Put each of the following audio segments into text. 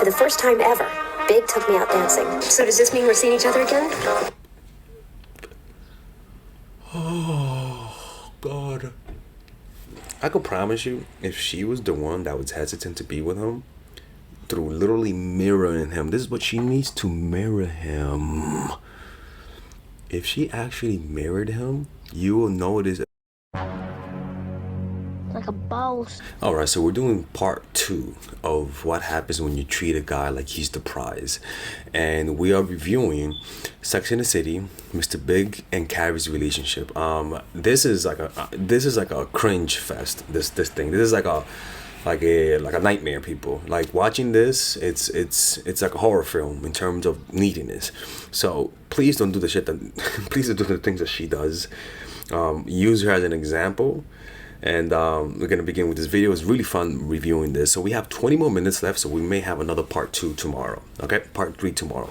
For the first time ever, Big took me out dancing. So does this mean we're seeing each other again? Oh, God. I could promise you, if she was the one that was hesitant to be with him, through literally mirroring him, this is what she needs to mirror him. If she actually mirrored him, you will notice. Like a boss. Alright, so we're doing part 2 of what happens when you treat a guy like he's the prize. And we are reviewing Sex and the City, Mr. Big and Carrie's relationship. This is like a cringe fest, this thing. This is like a nightmare, people. Like watching this, it's like a horror film in terms of neediness. So please don't do the shit that please don't do the things that she does. Use her as an example. And we're going to begin with this video. It's really fun reviewing this. So we have 20 more minutes left, so we may have another part 2 tomorrow. Okay, part 3 tomorrow.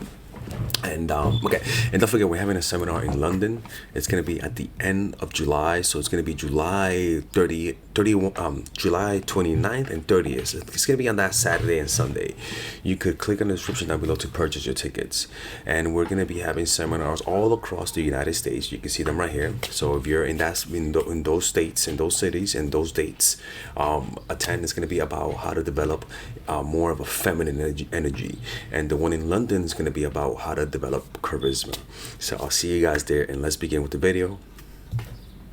And okay, and don't forget, we're having a seminar in London. It's going to be at the end of July, so it's going to be July 30, July 29th and 30th. It's going to be on that Saturday and Sunday. You could click on the description down below to purchase your tickets. And we're going to be having seminars all across the United States. You can see them right here. So if you're in those states, in those cities, and those dates, attend. It's going to be about how to develop more of a feminine energy. And the one in London is going to be about how to develop charisma. So I'll see you guys there, and let's begin with the video.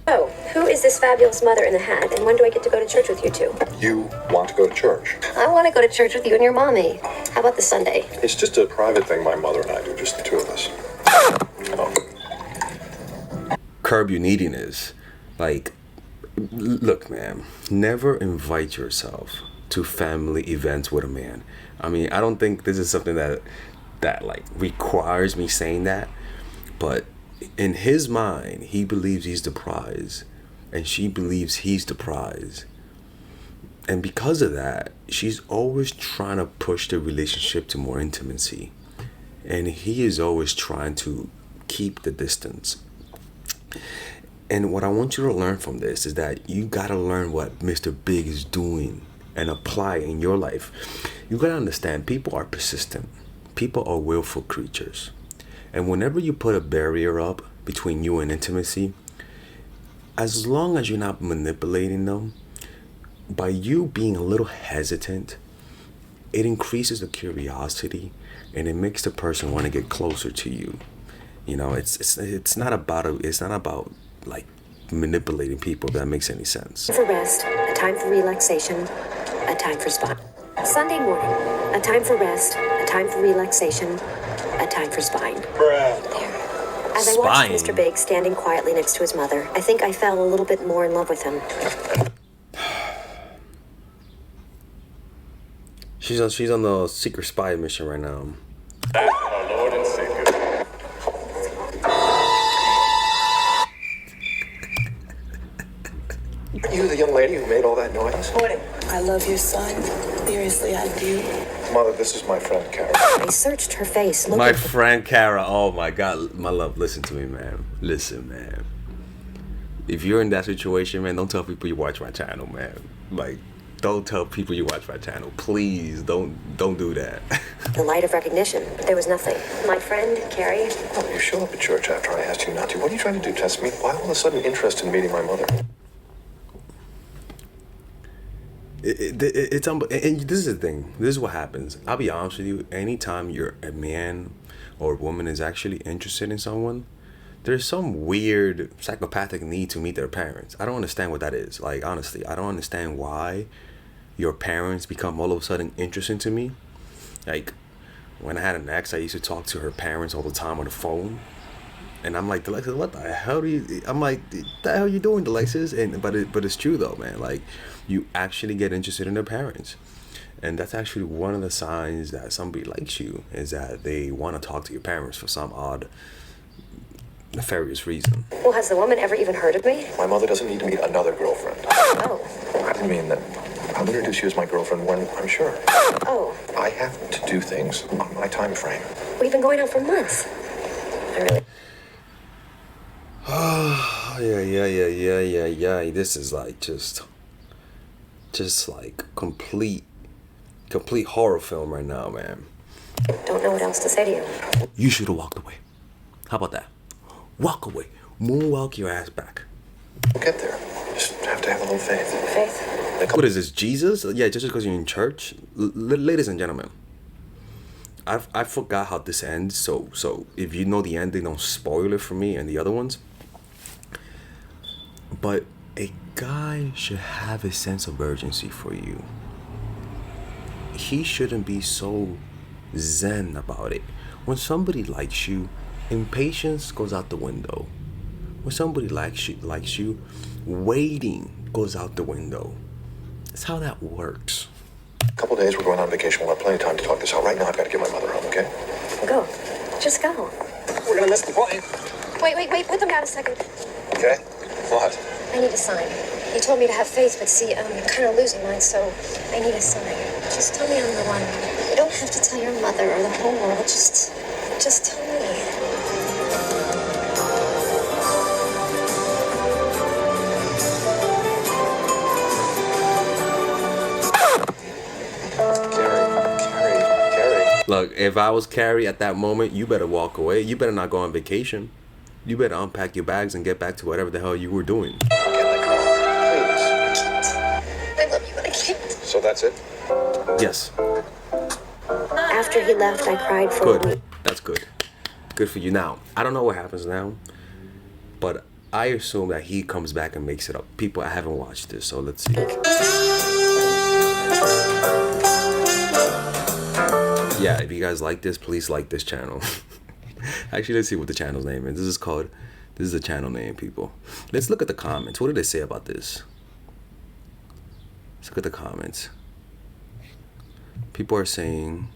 Oh, who is this fabulous mother in the hat, and when do I get to go to church with you two? You want to go to church? I want to go to church with you and your mommy. How about the Sunday? It's just a private thing my mother and I do, just the two of us. Oh. Curb your neediness. Like, look, man, never invite yourself to family events with a man. I mean, I don't think this is something that like requires me saying that, but in his mind, he believes he's the prize, and she believes he's the prize. And because of that, she's always trying to push the relationship to more intimacy, and he is always trying to keep the distance. And what I want you to learn from this is that you gotta learn what Mr. Big is doing and apply in your life. You gotta understand, people are persistent. People are willful creatures. And whenever you put a barrier up between you and intimacy, as long as you're not manipulating them, by you being a little hesitant, it increases the curiosity and it makes the person want to get closer to you. You know, it's not about like manipulating people, if that makes any sense. For rest, a time for relaxation, a time for spa. Sunday morning, a time for rest, a time for relaxation, a time for spine. As I watched Mr. Big standing quietly next to his mother, I think I fell a little bit more in love with him. She's on the secret spy mission right now. Our Lord and Savior. Are you the young lady who made all that noise? I love your son. Seriously, I do. Mother, this is my friend Carol. I searched her face. My friend Kara, oh my God, my love, listen to me, man. Listen, man. If you're in that situation, man, don't tell people you watch my channel, man. Like, don't tell people you watch my channel. Please, don't do that. The light of recognition, but there was nothing. My friend, Carrie. Oh, you show up at church after I asked you not to. What are you trying to do, test me? Why all of a sudden interest in meeting my mother? And this is the thing. This is what happens. I'll be honest with you. Anytime you're a man or a woman is actually interested in someone, there's some weird psychopathic need to meet their parents. I don't understand what that is. Like, honestly, I don't understand why your parents become all of a sudden interesting to me. Like, when I had an ex, I used to talk to her parents all the time on the phone. And I'm like, Alexis, what the hell do you... I'm like, the hell you doing, Alexis? But it's true, though, man. Like, you actually get interested in their parents. And that's actually one of the signs that somebody likes you, is that they want to talk to your parents for some odd, nefarious reason. Well, has the woman ever even heard of me? My mother doesn't need to meet another girlfriend. Oh. I didn't mean that. I'll introduce you as my girlfriend when I'm sure. Oh. I have to do things on my time frame. We've been going out for months. I really... Oh, yeah. This is like just like complete Complete horror film right now, man. Don't know what else to say to you. You should have walked away. How about that? Walk away. Moonwalk your ass back. We'll get there. Just have to have a little faith. Faith? What is this, Jesus? Yeah, just because you're in church? Ladies and gentlemen, I forgot how this ends, so if you know the ending, don't spoil it for me and the other ones. But a guy should have a sense of urgency for you. He shouldn't be so zen about it. When somebody likes you, impatience goes out the window. When somebody likes you, waiting goes out the window. That's how that works. A couple days, we're going on vacation. We'll have plenty of time to talk this out. Right now, I've got to get my mother home, okay? Go. Just go. We're going to miss the plane. Wait. Put them down a second. Okay? What? I need a sign. You told me to have faith, but see, I'm kind of losing mine, so I need a sign. Just tell me I'm the one. You don't have to tell your mother or the whole world. Just tell me. Carrie. Look, if I was Carrie at that moment, you better walk away. You better not go on vacation. You better unpack your bags and get back to whatever the hell you were doing. Get in the car, please. I love you, but I can't. So that's it? Yes. After he left, I cried for a week. Good. That's good. Good for you. Now, I don't know what happens now, but I assume that he comes back and makes it up. People, I haven't watched this, so let's see. Yeah, if you guys like this, please like this channel. Actually, let's see what the channel's name is. This is the channel name, people. Let's look at the comments. What did they say about this? Let's look at the comments. People are saying,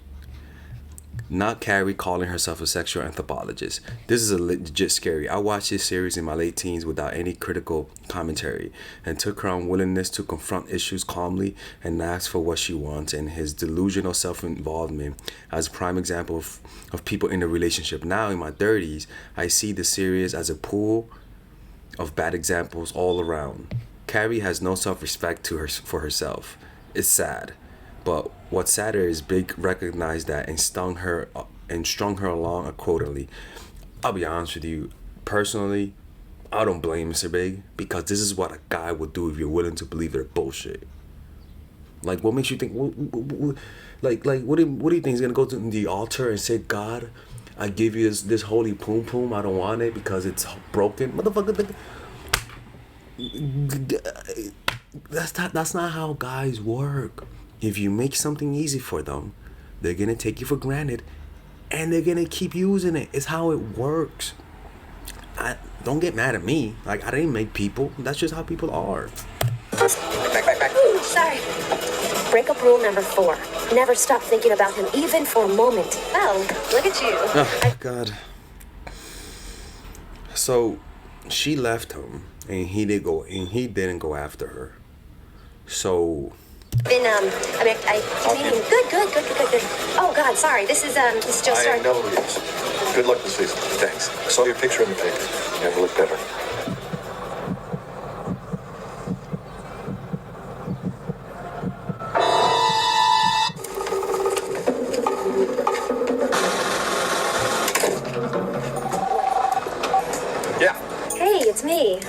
not Carrie calling herself a sexual anthropologist. This is a legit scary. I watched this series in my late teens without any critical commentary and took her unwillingness to confront issues calmly and ask for what she wants, and his delusional self-involvement as a prime example of people in a relationship. Now in my 30s, I see the series as a pool of bad examples all around. Carrie has no self-respect for herself. It's sad. But what's sadder is Big recognized that and strung her along accordingly. I'll be honest with you, personally, I don't blame Mr. Big, because this is what a guy would do if you're willing to believe their bullshit. Like, what makes you think? What do you think he's gonna go to the altar and say, God, I give you this holy poom poom. I don't want it because it's broken, motherfucker. That's not how guys work. If you make something easy for them, they're gonna take you for granted, and they're gonna keep using it. It's how it works. Don't get mad at me. Like, I didn't make people. That's just how people are. Back. Ooh, sorry. Breakup rule number 4. Never stop thinking about him, even for a moment. Oh, look at you. Oh, God. So, she left him, and he didn't go after her. So. Been, good. Oh, God, sorry. This is Joe Stark. I know who he is. Good luck this season. Thanks. I saw your picture in the paper. You never looked better. Yeah. Hey, it's me.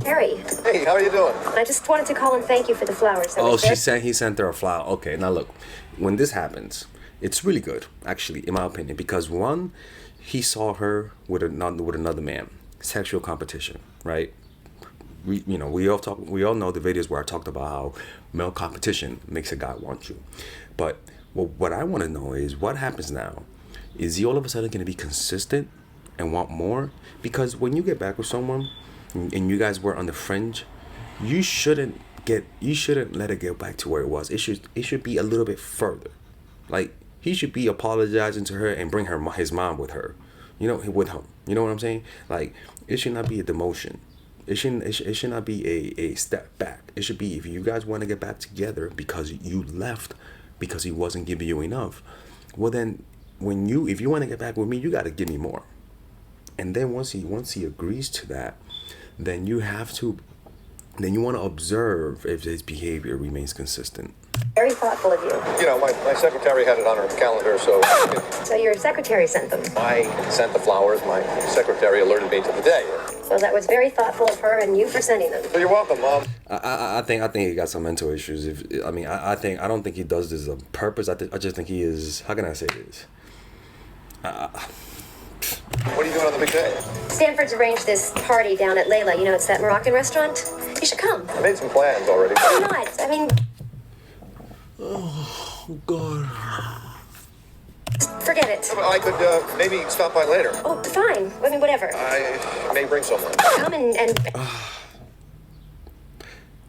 Harry. Hey, how are you doing? I just wanted to call and thank you for the flowers. Oh, he sent her a flower. Okay, now look, when this happens, it's really good, actually, in my opinion, because one, he saw her with another man, sexual competition, right? We all know the videos where I talked about how male competition makes a guy want you, but what I want to know is what happens now. Is he all of a sudden going to be consistent and want more? Because when you get back with someone and you guys were on the fringe, you shouldn't let it get back to where it was. It should be a little bit further. Like, he should be apologizing to her and bring his mom with her, with him. You know what I'm saying? Like, it should not be a demotion. It should not be a step back. It should be, if you guys want to get back together because you left because he wasn't giving you enough, well then, if you want to get back with me, you got to give me more. And then once he agrees to that, then you have to then you want to observe if his behavior remains consistent. Very thoughtful of you. You know, my secretary had it on her calendar, so So your secretary sent them. I sent the flowers. My secretary alerted me to the day. So that was very thoughtful of her and you for sending them. So you're welcome, Mom. I think he got some mental issues. I don't think he does this on purpose. I just think he is. How can I say this? What are you doing on the big day? Stanford's arranged this party down at Layla. You know, it's that Moroccan restaurant. You should come. I made some plans already. Why not? I mean, Oh God. forget it. I could maybe stop by later. Oh, fine. I mean, whatever. I may bring someone. Come and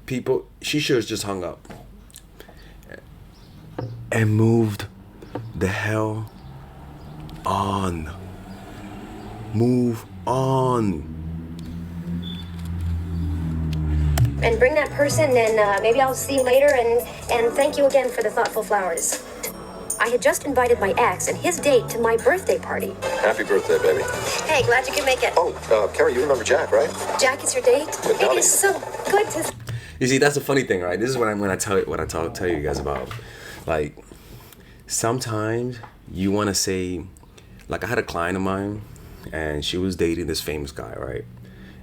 People, she should have just hung up and moved the hell on. Move on. and bring that person, and maybe I'll see you later, and thank you again for the thoughtful flowers. I had just invited my ex and his date to my birthday party. Happy birthday, baby. Hey, glad you could make it. Oh, Carrie, you remember Jack, right? Jack is your date? Good It is so good to... You see, that's the funny thing, right? This is what I tell you guys about. Like, sometimes you want to say, like, I had a client of mine, and she was dating this famous guy, right?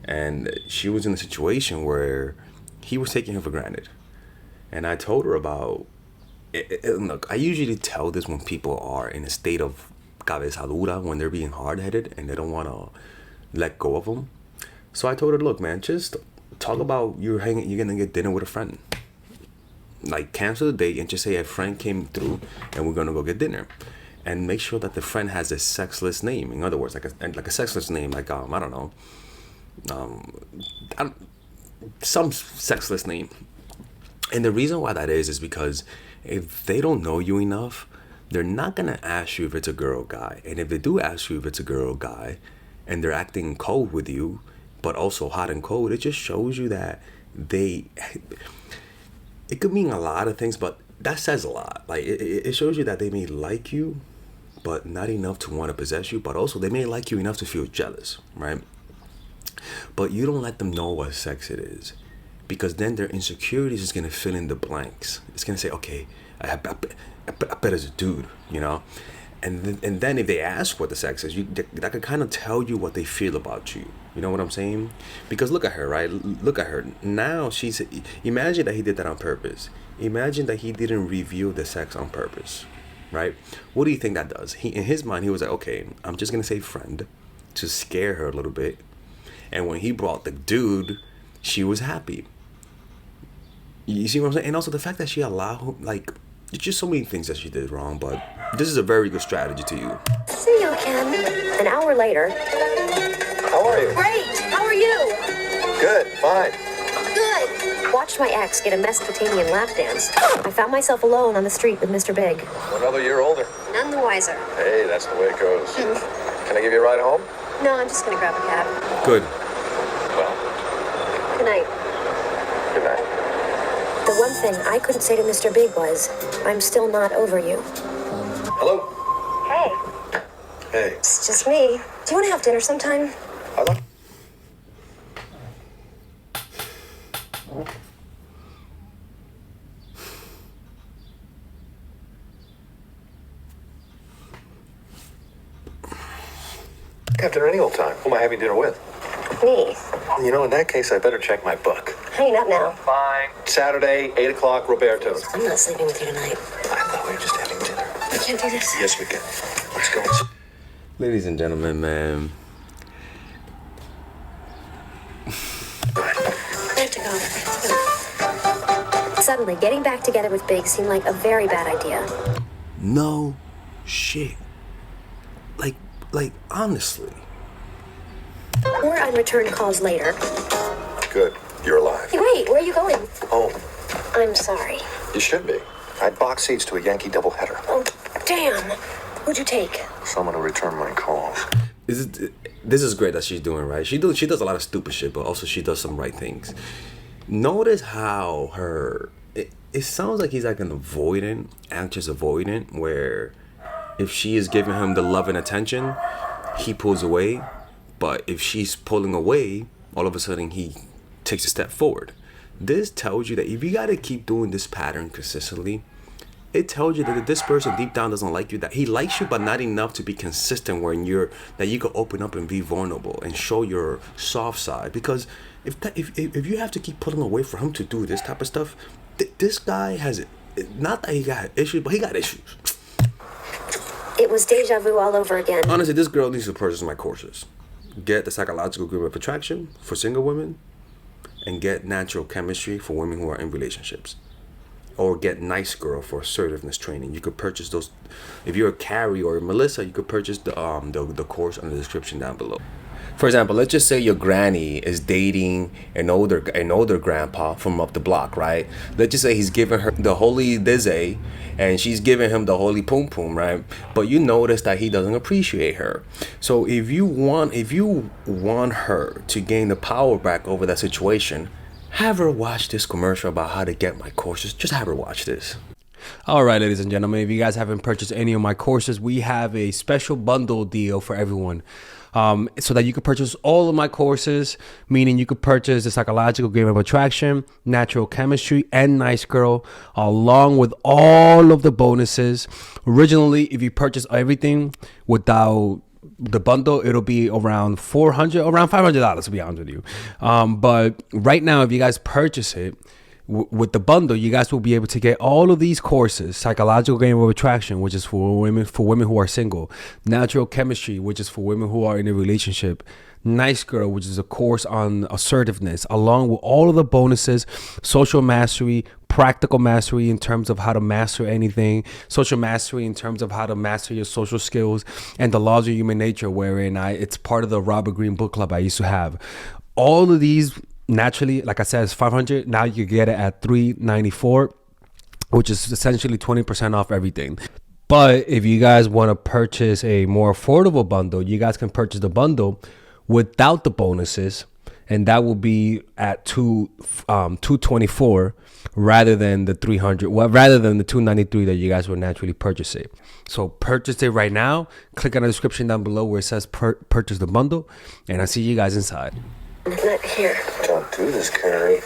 And she was in a situation where he was taking her for granted. And I told her about, look, I usually tell this when people are in a state of cabezadura, when they're being hard-headed and they don't want to let go of them. So I told her, look, man, just talk about you're gonna get dinner with a friend. Like, cancel the date and just say a friend came through and we're gonna go get dinner. And make sure that the friend has a sexless name. In other words, like a sexless name, like I don't know, some sexless name. And the reason why that is because if they don't know you enough, they're not gonna ask you if it's a girl or guy. And if they do ask you if it's a girl or guy, and they're acting cold with you, but also hot and cold, it just shows you that it could mean a lot of things, but that says a lot. Like, it shows you that they may like you, but not enough to want to possess you, but also they may like you enough to feel jealous, right? But you don't let them know what sex it is, because then their insecurities is going to fill in the blanks. It's going to say, okay, I bet it's a dude, you know? And then if they ask what the sex is, that could kind of tell you what they feel about you. You know what I'm saying? Because look at her, right? Look at her. Now imagine that he did that on purpose. Imagine that he didn't reveal the sex on purpose, right? What do you think that does? In his mind, he was like, okay, I'm just going to say friend to scare her a little bit. And when he brought the dude, she was happy. You see what I'm saying? And also the fact that she allowed, like, there's just so many things that she did wrong, but this is a very good strategy to you. See you, Ken. An hour later. How are you? Great! How are you? Good, fine. Good. Watched my ex get a Mesopotamian lap dance. I found myself alone on the street with Mr. Big. Another year older. None the wiser. Hey, that's the way it goes. Can I give you a ride home? No, I'm just gonna grab a cab. Good. Well, Good night. good night. The one thing I couldn't say to Mr. Big was, I'm still not over you. Hello? Hey, Hey. it's just me. Do you want to have dinner sometime? I like... Have dinner any old time. Who am I having dinner with? Me. You know, in that case, I better check my book. Hanging up now. Fine. Saturday, 8 o'clock, Roberto's. I'm not sleeping with you tonight. I thought we were just having dinner. We can't do this. Yes, we can. Let's go. Ladies and gentlemen, man. I have to go. Suddenly, getting back together with Big seemed like a very bad idea. No shit. Like honestly. More unreturned calls later. Good. You're alive. Hey, wait, where are you going? Home. I'm sorry. You should be. I had box seats to a Yankee doubleheader. Oh, damn. Who'd you take? Someone to return my calls. This is great that she's doing, right? She does a lot of stupid shit, but also she does some right things. Notice how it sounds like he's like an avoidant, anxious avoidant, where if she is giving him the love and attention, he pulls away. But if she's pulling away, all of a sudden he takes a step forward. This tells you that if you gotta keep doing this pattern consistently, it tells you that this person deep down doesn't like you, that he likes you but not enough to be consistent when that you can open up and be vulnerable and show your soft side. Because if you have to keep pulling away for him to do this type of stuff, this guy has, not that he got issues, but he got issues. It was deja vu all over again. Honestly, this girl needs to purchase my courses. Get the psychological grip of attraction for single women, and get natural chemistry for women who are in relationships. Or get Nice Girl for assertiveness training. You could purchase those. If you're a Carrie or a Melissa, you could purchase the course in the description down below. For example, let's just say your granny is dating an older grandpa from up the block, right? Let's just say he's giving her the holy dizzy and she's giving him the holy pum pum, right? But you notice that he doesn't appreciate her. So if you want her to gain the power back over that situation, have her watch this commercial about how to get my courses. Just have her watch this. All right, ladies and gentlemen, if you guys haven't purchased any of my courses, we have a special bundle deal for everyone. So that you can purchase all of my courses, meaning you could purchase the psychological game of attraction, natural chemistry, and Nice Girl, along with all of the bonuses. Originally, if you purchase everything without the bundle, it'll be around $500, to be honest with you. But right now, if you guys purchase it with the bundle, you guys will be able to get all of these courses: psychological game of attraction, which is for women who are single; natural chemistry, which is for women who are in a relationship; Nice Girl, which is a course on assertiveness, along with all of the bonuses: social mastery, practical mastery in terms of how to master anything, social mastery in terms of how to master your social skills, and the laws of human nature, wherein it's part of the Robert Greene book club I used to have. All of these, naturally, like I said, it's $500. Now you get it at $394, which is essentially 20% off everything. But if you guys want to purchase a more affordable bundle, you guys can purchase the bundle without the bonuses, and that will be at $224 rather than the $300. Well, rather than the $293 that you guys would naturally purchase it. So purchase it right now. Click on the description down below where it says purchase the bundle, and I'll see you guys inside. Not here. Don't do this, Carrie.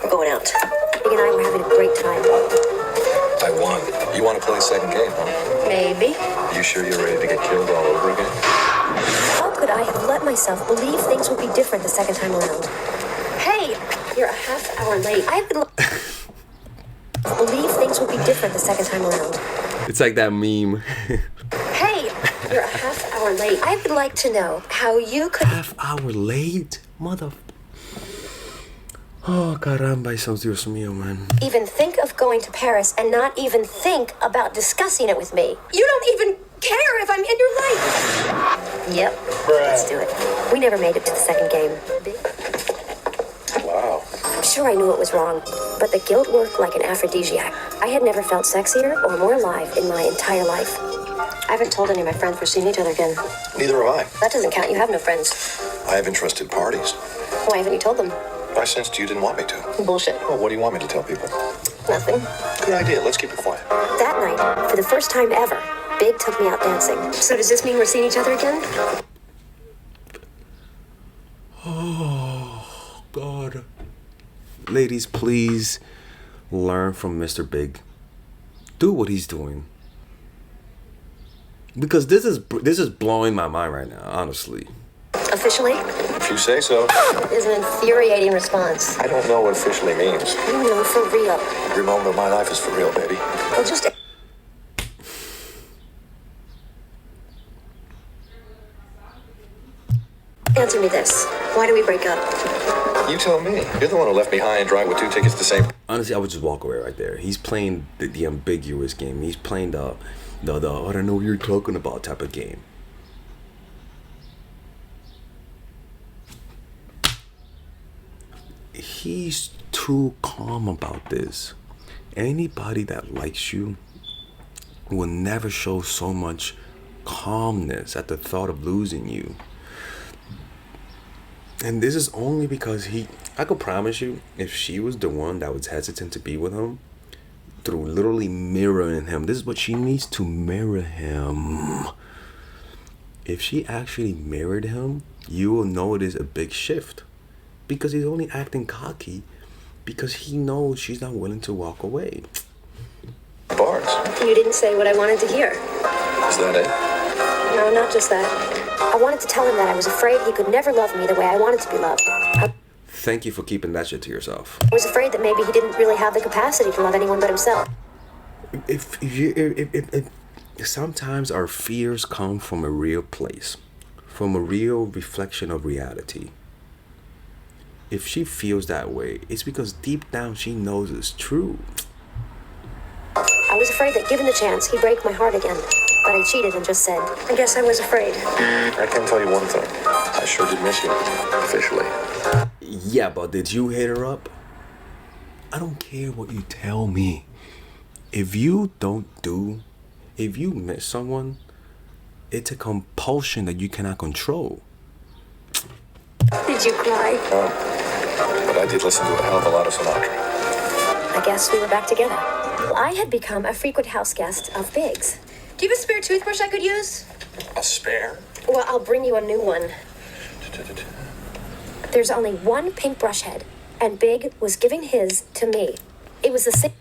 We're going out. Big and I were having a great time. I won. You want to play a second game, huh? Maybe. You sure you're ready to get killed all over again? How could I have let myself believe things would be different the second time around? Hey, you're a half hour late. I've been believe things would be different the second time around. It's like that meme. Hey, you're a half hour late. I would like to know how you could... Half hour late? Mother... Oh, caramba, eso Dios mío, man. Even think of going to Paris and not even think about discussing it with me. You don't even care if I'm in your life. Yep, let's do it. We never made it to the second game. Wow. I'm sure I knew it was wrong, but the guilt worked like an aphrodisiac. I had never felt sexier or more alive in my entire life. I haven't told any of my friends we're seeing each other again. Neither have I. That doesn't count. You have no friends. I have interested parties. Why haven't you told them? I sensed you didn't want me to. Bullshit. Well, what do you want me to tell people? Nothing. Good idea. Let's keep it quiet. That night, for the first time ever, Big took me out dancing. So does this mean we're seeing each other again? Oh, God. Ladies, please learn from Mr. Big. Do what he's doing. Because this is blowing my mind right now, honestly. Officially? If you say so. Is an infuriating response. I don't know what officially means. You know, for real. Every moment of my life is for real, baby. Well, just... Answer me this. Why do we break up? You tell me. You're the one who left me high and dry with 2 tickets to St. Honestly, I would just walk away right there. He's playing the ambiguous game. He's playing the I don't know what you're talking about type of game. He's too calm about this. Anybody that likes you will never show so much calmness at the thought of losing you. And this is only because I could promise you, if she was the one that was hesitant to be with him, through literally mirroring him, this is what she needs to mirror him. If she actually mirrored him, you will notice a big shift. because he's only acting cocky because he knows she's not willing to walk away. Bars. You didn't say what I wanted to hear. Is that it? No, not just that. I wanted to tell him that I was afraid he could never love me the way I wanted to be loved. Thank you for keeping that shit to yourself. I was afraid that maybe he didn't really have the capacity to love anyone but himself. If sometimes our fears come from a real place, from a real reflection of reality. If she feels that way, it's because deep down she knows it's true. I was afraid that given the chance, he'd break my heart again. But I cheated and just said, I guess I was afraid. I can tell you one thing. I sure did miss you. Officially. Yeah, but did you hit her up? I don't care what you tell me. If you miss someone, it's a compulsion that you cannot control. Did you cry? But I did listen to a hell of a lot of Sinatra. I guess we were back together. Well, I had become a frequent house guest of Big's. Do you have a spare toothbrush I could use? A spare? Well, I'll bring you a new one. There's only one pink brush head, and Big was giving his to me. It was the same.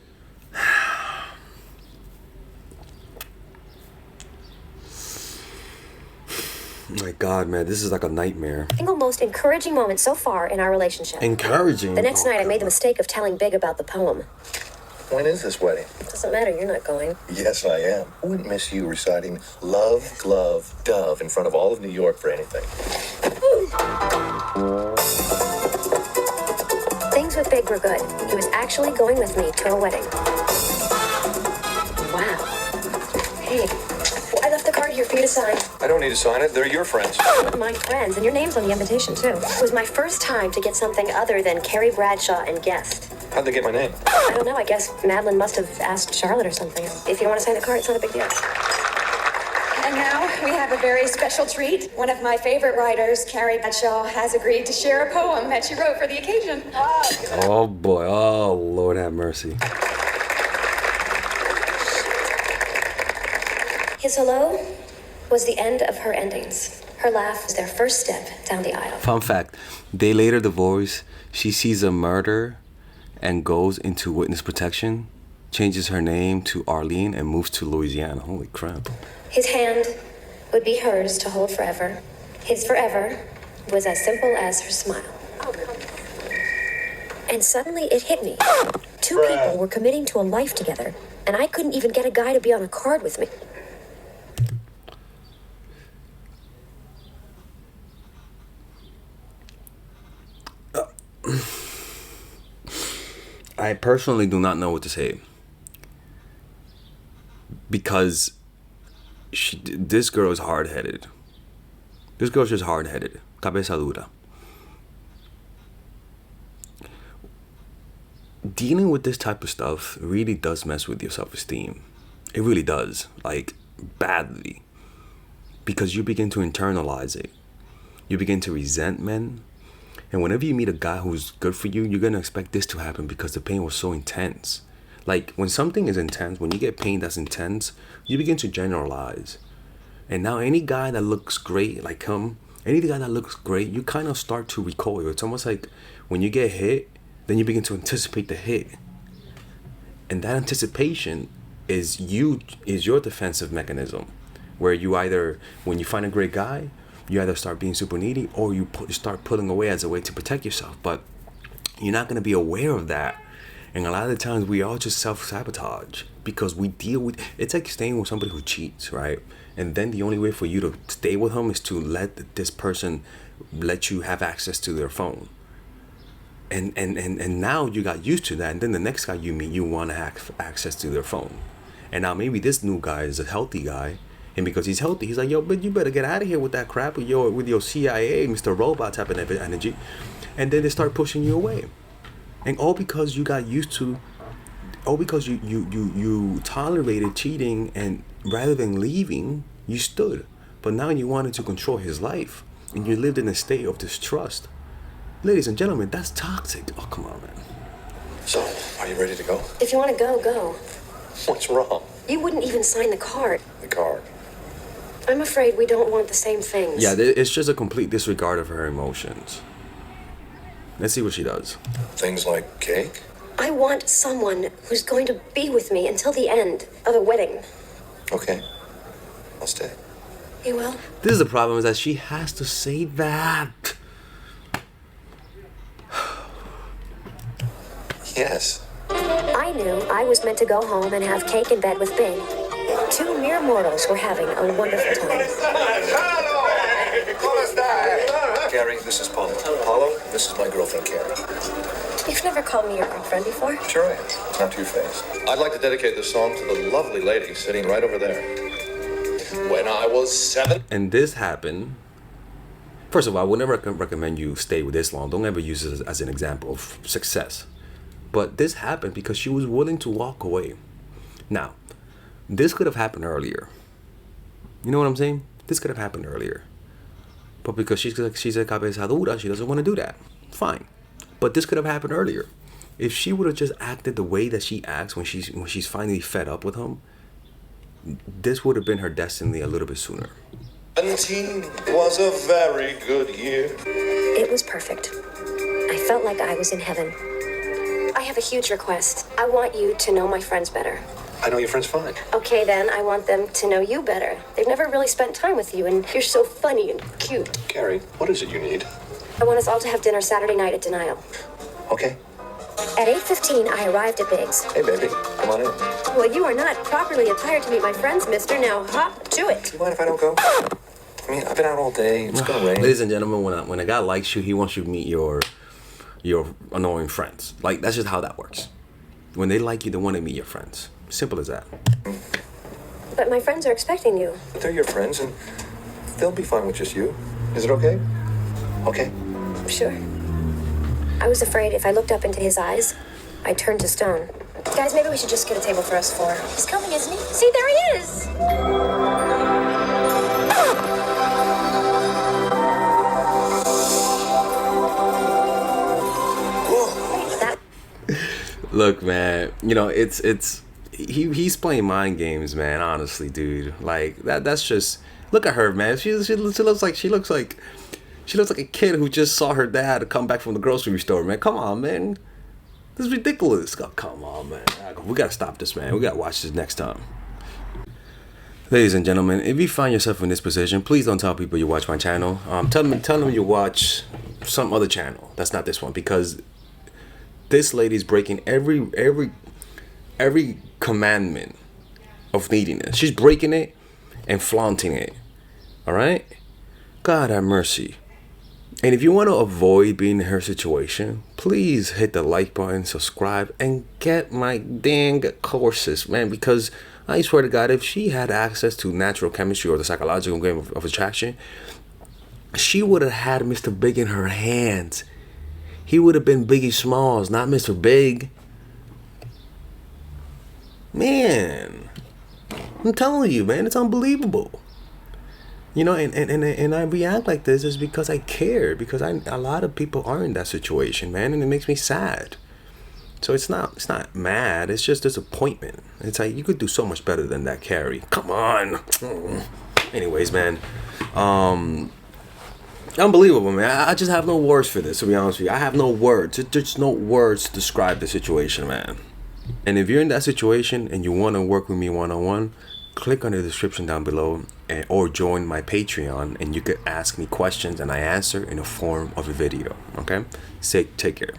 My God, man, this is like a nightmare. Single most encouraging moment so far in our relationship. Encouraging? The next night, I made the mistake of telling Big about the poem. When is this wedding? Doesn't matter, you're not going. Yes, I am. I wouldn't miss you reciting Love, Glove, Dove in front of all of New York for anything. Things with Big were good. He was actually going with me to a wedding. Wow. Hey, I left the card here for you to sign. I don't need to sign it. They're your friends. My friends, and your name's on the invitation, too. It was my first time to get something other than Carrie Bradshaw and guest. How'd they get my name? I don't know. I guess Madeline must have asked Charlotte or something. If you want to sign the card, it's not a big deal. And now we have a very special treat. One of my favorite writers, Carrie Bradshaw, has agreed to share a poem that she wrote for the occasion. Oh boy. Oh, Lord have mercy. His hello was the end of her endings. Her laugh was their first step down the aisle. Fun fact, they later divorce. She sees a murder and goes into witness protection, changes her name to Arlene, and moves to Louisiana. Holy crap. His hand would be hers to hold forever. His forever was as simple as her smile. And suddenly it hit me. Two people were committing to a life together, and I couldn't even get a guy to be on a card with me. I personally do not know what to say. Because this girl is hard-headed. This girl's just hard-headed. Cabeza dura. Dealing with this type of stuff really does mess with your self-esteem. It really does. Like, badly. Because you begin to internalize it. You begin to resent men. And whenever you meet a guy who's good for you, you're going to expect this to happen because the pain was so intense. Like, when something is intense, when you get pain that's intense, you begin to generalize. And now any guy that looks great, like him, any guy that looks great, you kind of start to recoil. It's almost like when you get hit, then you begin to anticipate the hit. And that anticipation is your defensive mechanism. Where you either, when you find a great guy, you either start being super needy or you start pulling away as a way to protect yourself. But you're not going to be aware of that. And a lot of the times we all just self-sabotage because we deal with, it's like staying with somebody who cheats, right? And then the only way for you to stay with them is to let this person let you have access to their phone. And now you got used to that. And then the next guy you meet, you want to have access to their phone. And now maybe this new guy is a healthy guy. And because he's healthy, he's like, yo, but you better get out of here with that crap, with your CIA, Mr. Robot type of energy. And then they start pushing you away. And all because you got used to, all because you tolerated cheating, and rather than leaving, you stood. But now you wanted to control his life. And you lived in a state of distrust. Ladies and gentlemen, that's toxic. Oh, come on, man. So, are you ready to go? If you want to go, go. What's wrong? You wouldn't even sign the card. The card. I'm afraid we don't want the same things. Yeah, it's just a complete disregard of her emotions. Let's see what she does. Things like cake? I want someone who's going to be with me until the end of the wedding. Okay. I'll stay. You will? This is the problem, is that she has to say that. Yes. I knew I was meant to go home and have cake in bed with Big. Two mere mortals were having a wonderful time. Carrie, this is Paulo. Paulo, this is my girlfriend, Carrie. You've never called me your girlfriend before? Sure I am. Not to your face. I'd like to dedicate this song to the lovely lady sitting right over there. When I was 7. And this happened. First of all, I would never recommend you stay with this long. Don't ever use it as an example of success. But this happened because she was willing to walk away. Now, this could have happened earlier. You know what I'm saying? This could have happened earlier. But because she's a cabeza dura, she doesn't want to do that. Fine. But this could have happened earlier. If she would have just acted the way that she acts when she's finally fed up with him, this would have been her destiny a little bit sooner. 17 was a very good year. It was perfect. I felt like I was in heaven. I have a huge request. I want you to know my friends better. I know your friend's fine. Okay, then, I want them to know you better. They've never really spent time with you, and you're so funny and cute. Carrie, what is it you need? I want us all to have dinner Saturday night at Denial. Okay. At 8:15, I arrived at Biggs. Hey, baby, come on in. Well, you are not properly attired to meet my friends, mister. Now, hop to it. Do you mind if I don't go? I mean, I've been out all day. It's gonna rain. Ladies and gentlemen, when a guy likes you, he wants you to meet your annoying friends. Like, that's just how that works. When they like you, they want to meet your friends. Simple as that. But my friends are expecting you. But they're your friends, and they'll be fine with just you. Is it okay? Okay. Sure. I was afraid if I looked up into his eyes, I'd turn to stone. Guys, maybe we should just get a table for us four. He's coming, isn't he? See, there he is! That Look, man, you know, he's playing mind games, man. Honestly, dude, like that's just, look at her, man. She looks like a kid who just saw her dad come back from the grocery store, man. Come on, man. This is ridiculous. Oh, come on, man. We gotta stop this, man. We gotta watch this next time. Ladies and gentlemen, if you find yourself in this position, please don't tell people you watch my channel. Tell them you watch some other channel that's not this one, because this lady's breaking every commandment of neediness. She's breaking it and flaunting it. All right? God have mercy. And if you want to avoid being in her situation, please hit the like button, subscribe, and get my dang courses, man. Because I swear to God, if she had access to natural chemistry or the psychological game of attraction, she would have had Mr. Big in her hands. He would have been Biggie Smalls, not Mr. Big. Man, I'm telling you, man, it's unbelievable. You know, and I react like this is because I care, because a lot of people are in that situation, man, and it makes me sad. So it's not mad, it's just disappointment. It's like, you could do so much better than that, Carrie. Come on. Anyways, man, unbelievable, man. I just have no words for this, to be honest with you. I have no words. There's no words to describe the situation, man. And if you're in that situation and you want to work with me one-on-one, click on the description down below, or join my Patreon, and you could ask me questions and I answer in the form of a video. Okay? Take care.